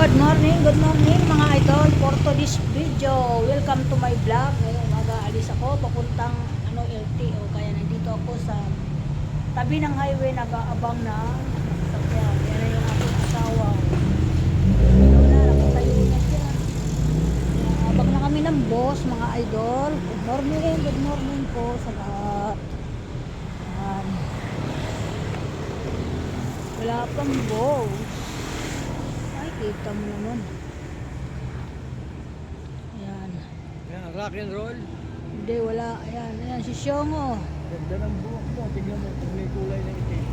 Good morning mga idol. For today's video, welcome to my vlog. Ngayon, mag-aalis ako papuntang LTO. Kaya nandito ako sa tabi ng highway, nag-aabang na sasakyan. Yan na yung aking asawa. Ano na, nakatayo na siya. Kaya, abang na kami ng boss, mga idol. Good morning po sa lahat. Yan. Wala pang boss. Kita mo naman. Ayan. Yan, rock and roll. Hindi, wala. Ayan si Shongo. Ganda ng buhok mo. Tingnan mo kung may kulay na itim.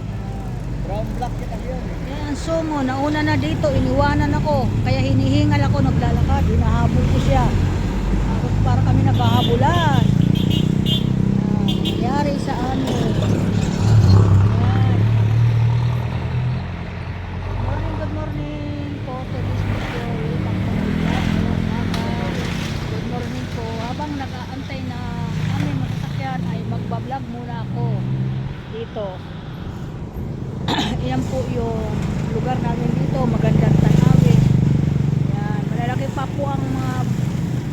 Brown black kita yan eh. Ayan, Shongo. Nauna na dito. Iniwanan ako. Kaya hinihingal ako. Naglalakad. Hinahabol ko siya. Para kami naghahabulan. Nangyari sa amin. Good morning po to this video. Good morning po. Habang nag-aantay na aming masasakyan ay magbablog muna ako dito. Yan po yung lugar namin dito. Magandang tanawin. Yan. Malalaki pa po ang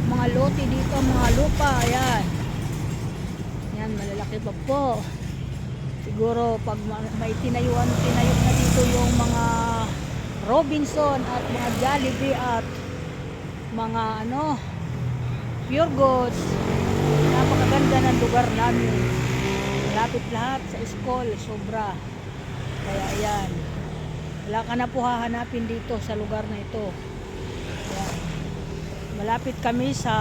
mga lote dito. Mga lupa. Yan. Yan. Malalaki pa po. Siguro pag may tinayo na dito yung mga Robinson at mga Jollibee at mga Pure Goods. Napakaganda ng lugar namin. Malapit lahat sa school, sobra. Kaya ayan. Wala ka na po hahanapin dito sa lugar na ito. Ayan. Malapit kami sa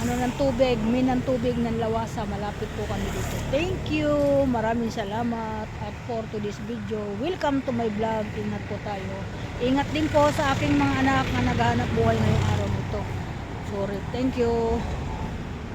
ng tubig, ng tubig ng Lawasa. Malapit po kami dito. Thank you. Maraming salamat. At for today's video, welcome to my vlog. Ingat po tayo. Ingat din po sa aking mga anak na naghahanap buhay ngayong araw nito. Sorry. Thank you.